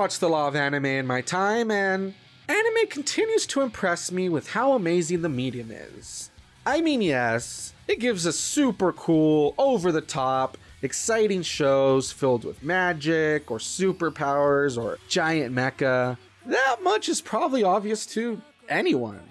watched a lot of anime in my time, and anime continues to impress me with how amazing the medium is. I mean, yes, it gives us super cool, over-the-top, exciting shows filled with magic, or superpowers, or giant mecha. That much is probably obvious to anyone.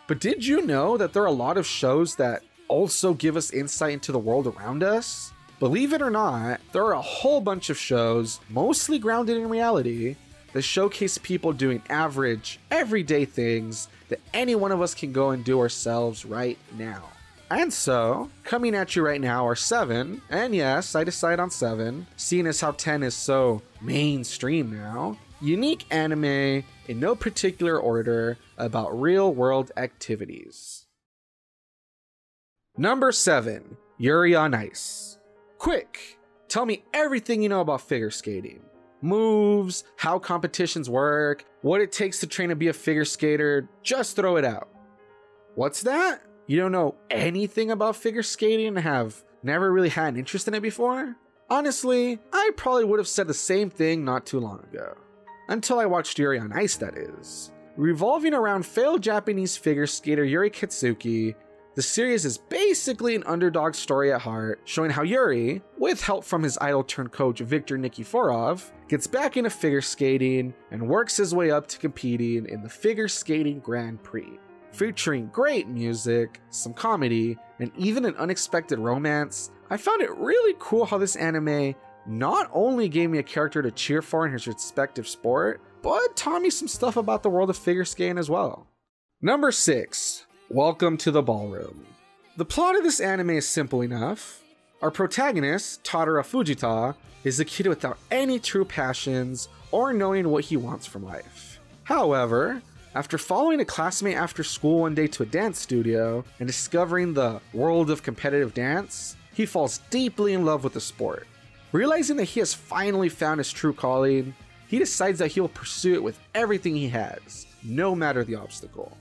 But did you know that there are a lot of shows that also give us insight into the world around us? Believe it or not, there are a whole bunch of shows, mostly grounded in reality, that showcase people doing average, everyday things that any one of us can go and do ourselves right now. And so, coming at you right now are 7, and yes, I decide on 7, seeing as how 10 is so mainstream now, unique anime in no particular order about real-world activities. Number 7, Yuri on Ice. Quick, tell me everything you know about figure skating. Moves, how competitions work, what it takes to train to be a figure skater, just throw it out. What's that? You don't know anything about figure skating and have never really had an interest in it before? Honestly, I probably would have said the same thing not too long ago. Until I watched Yuri on Ice, that is. Revolving around failed Japanese figure skater Yuri Kitsuki, the series is basically an underdog story at heart, showing how Yuri, with help from his idol-turned-coach Viktor Nikiforov, gets back into figure skating and works his way up to competing in the Figure Skating Grand Prix. Featuring great music, some comedy, and even an unexpected romance, I found it really cool how this anime not only gave me a character to cheer for in his respective sport, but taught me some stuff about the world of figure skating as well. Number 6. Welcome to the Ballroom. The plot of this anime is simple enough. Our protagonist, Tadara Fujita, is a kid without any true passions or knowing what he wants from life. However, after following a classmate after school one day to a dance studio and discovering the world of competitive dance, he falls deeply in love with the sport. Realizing that he has finally found his true calling, he decides that he will pursue it with everything he has, no matter the obstacle.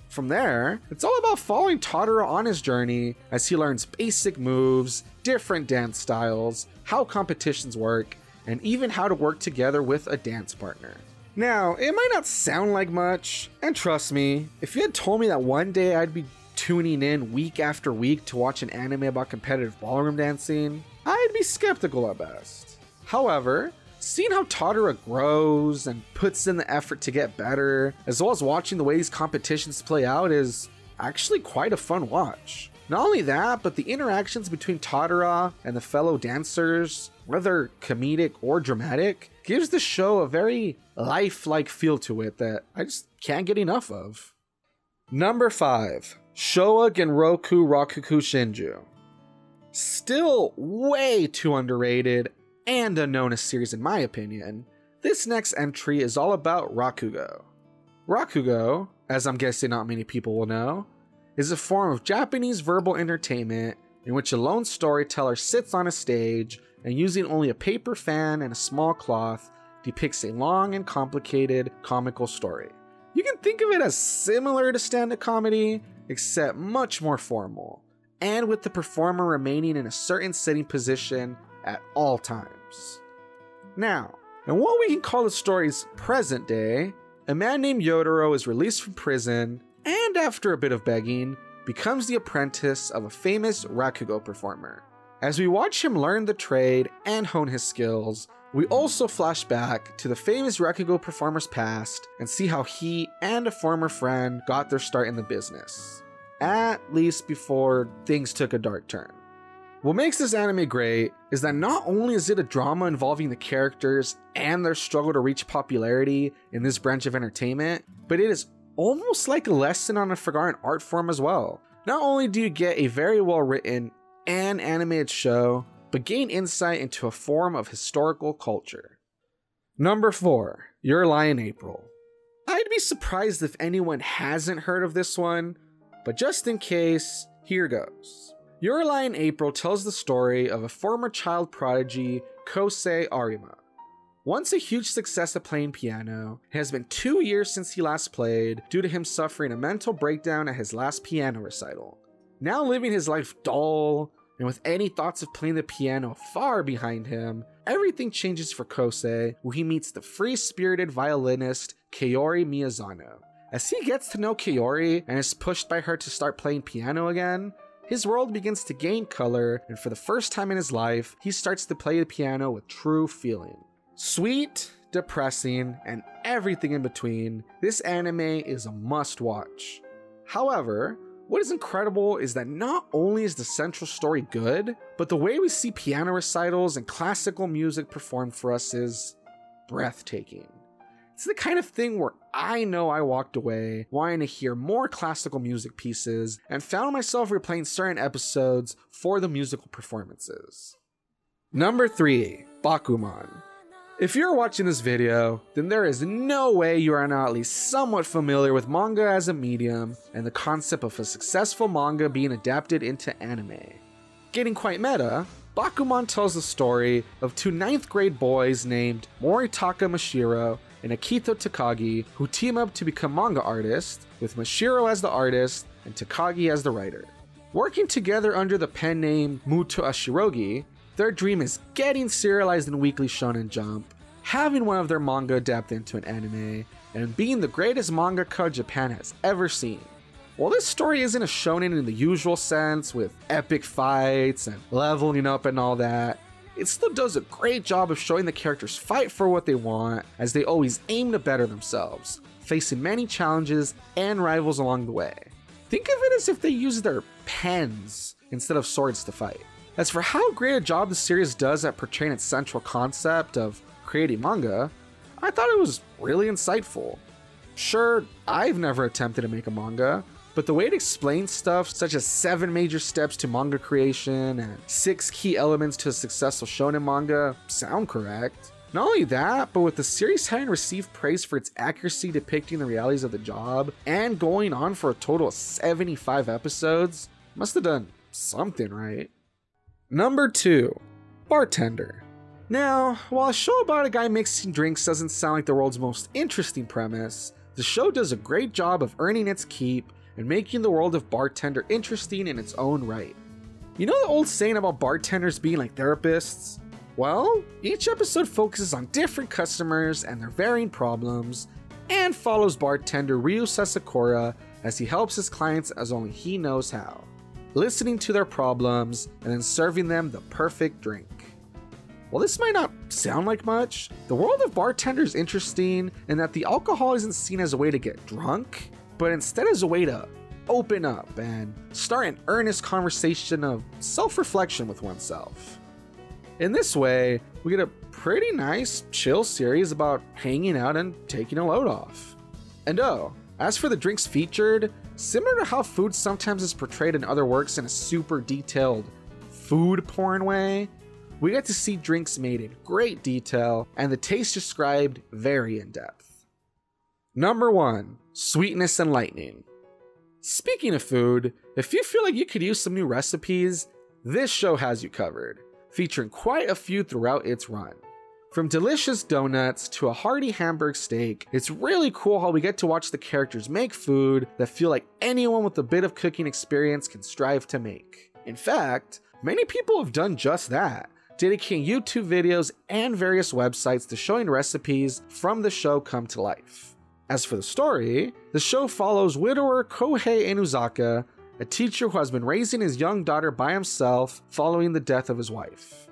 From there, it's all about following Tadara on his journey as he learns basic moves, different dance styles, how competitions work, and even how to work together with a dance partner. Now, it might not sound like much, and trust me, if you had told me that one day I'd be tuning in week after week to watch an anime about competitive ballroom dancing, I'd be skeptical at best. However, seeing how Tadara grows and puts in the effort to get better, as well as watching the way these competitions play out, is actually quite a fun watch. Not only that, but the interactions between Tadara and the fellow dancers, whether comedic or dramatic, gives the show a very lifelike feel to it that I just can't get enough of. Number 5. Showa Genroku Rakuku Shinju. Still way too underrated and unknown a series in my opinion, this next entry is all about Rakugo. Rakugo, as I'm guessing not many people will know, is a form of Japanese verbal entertainment in which a lone storyteller sits on a stage and using only a paper fan and a small cloth depicts a long and complicated comical story. You can think of it as similar to stand-up comedy, except much more formal, and with the performer remaining in a certain sitting position at all times. Now, in what we can call the story's present day, a man named Youre is released from prison and after a bit of begging, becomes the apprentice of a famous Rakugo performer. As we watch him learn the trade and hone his skills, we also flash back to the famous Rakugo performer's past and see how he and a former friend got their start in the business, at least before things took a dark turn. What makes this anime great is that not only is it a drama involving the characters and their struggle to reach popularity in this branch of entertainment, but it is almost like a lesson on a forgotten art form as well. Not only do you get a very well written and animated show, but gain insight into a form of historical culture. Number 4. Your Lie in April. I'd be surprised if anyone hasn't heard of this one, but just in case, here goes. Your Lie in April tells the story of a former child prodigy, Kosei Arima. Once a huge success at playing piano, it has been 2 years since he last played due to him suffering a mental breakdown at his last piano recital. Now living his life dull, And with any thoughts of playing the piano far behind him, everything changes for Kosei, where he meets the free-spirited violinist Kaori Miyazano. As he gets to know Kaori and is pushed by her to start playing piano again, his world begins to gain color, and for the first time in his life, he starts to play the piano with true feeling. Sweet, depressing, and everything in between, this anime is a must-watch. However, what is incredible is that not only is the central story good, but the way we see piano recitals and classical music performed for us is breathtaking. It's the kind of thing where I know I walked away wanting to hear more classical music pieces and found myself replaying certain episodes for the musical performances. Number 3, Bakuman. If you're watching this video, then there is no way you are not at least somewhat familiar with manga as a medium and the concept of a successful manga being adapted into anime. Getting quite meta, Bakuman tells the story of 2 9th grade boys named Moritaka Mashiro and Akito Takagi who team up to become manga artists, with Mashiro as the artist and Takagi as the writer. Working together under the pen name Muto Ashirogi, their dream is getting serialized in Weekly Shonen Jump, having one of their manga adapted into an anime, and being the greatest mangaka Japan has ever seen. While this story isn't a shonen in the usual sense, with epic fights and leveling up and all that, it still does a great job of showing the characters fight for what they want, as they always aim to better themselves, facing many challenges and rivals along the way. Think of it as if they use their pens instead of swords to fight. As for how great a job the series does at portraying its central concept of creating manga, I thought it was really insightful. Sure, I've never attempted to make a manga, but the way it explains stuff such as 7 major steps to manga creation and 6 key elements to a successful shonen manga sound correct. Not only that, but with the series having received praise for its accuracy depicting the realities of the job and going on for a total of 75 episodes, must have done something right. Number 2, Bartender. Now, while a show about a guy mixing drinks doesn't sound like the world's most interesting premise, the show does a great job of earning its keep and making the world of Bartender interesting in its own right. You know the old saying about bartenders being like therapists? Well, each episode focuses on different customers and their varying problems, and follows bartender Ryu Sasakura as he helps his clients as only he knows how, listening to their problems and then serving them the perfect drink. While this might not sound like much, the world of Bartender is interesting in that the alcohol isn't seen as a way to get drunk, but instead as a way to open up and start an earnest conversation of self-reflection with oneself. In this way, we get a pretty nice, chill series about hanging out and taking a load off. And oh, as for the drinks featured, similar to how food sometimes is portrayed in other works in a super detailed food porn way, we get to see drinks made in great detail and the taste described very in depth. Number 1, Sweetness and Lightning. Speaking of food, if you feel like you could use some new recipes, this show has you covered, featuring quite a few throughout its run. From delicious donuts to a hearty Hamburg steak, it's really cool how we get to watch the characters make food that feel like anyone with a bit of cooking experience can strive to make. In fact, many people have done just that, dedicating YouTube videos and various websites to showing recipes from the show come to life. As for the story, the show follows widower Kohei Inuzaka, a teacher who has been raising his young daughter by himself following the death of his wife.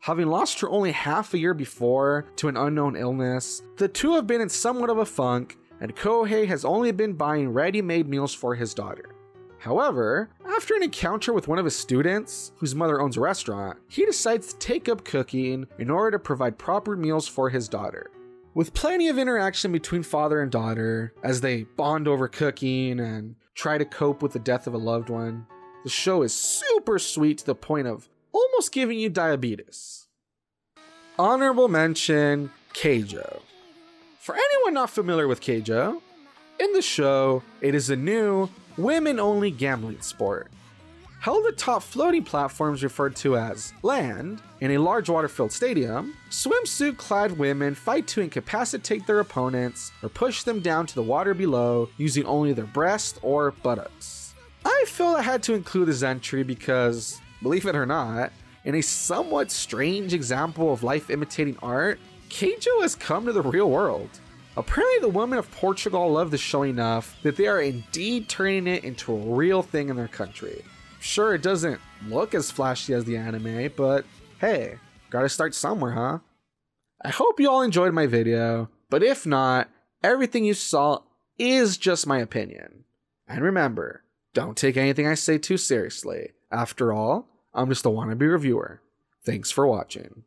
Having lost her only half a year before to an unknown illness, the two have been in somewhat of a funk, and Kohei has only been buying ready-made meals for his daughter. However, after an encounter with one of his students, whose mother owns a restaurant, he decides to take up cooking in order to provide proper meals for his daughter. With plenty of interaction between father and daughter, as they bond over cooking and try to cope with the death of a loved one, the show is super sweet to the point of almost giving you diabetes. Honorable mention, Keijo. For anyone not familiar with Keijo, in the show, it is a new, women-only gambling sport. Held atop floating platforms referred to as land, in a large water-filled stadium, swimsuit-clad women fight to incapacitate their opponents or push them down to the water below using only their breast or buttocks. I feel I had to include this entry because believe it or not, in a somewhat strange example of life imitating art, Keijo has come to the real world. Apparently the women of Portugal love the show enough that they are indeed turning it into a real thing in their country. Sure, it doesn't look as flashy as the anime, but hey, gotta start somewhere, huh? I hope you all enjoyed my video, but if not, everything you saw is just my opinion. And remember, don't take anything I say too seriously. After all, I'm just a wannabe reviewer. Thanks for watching.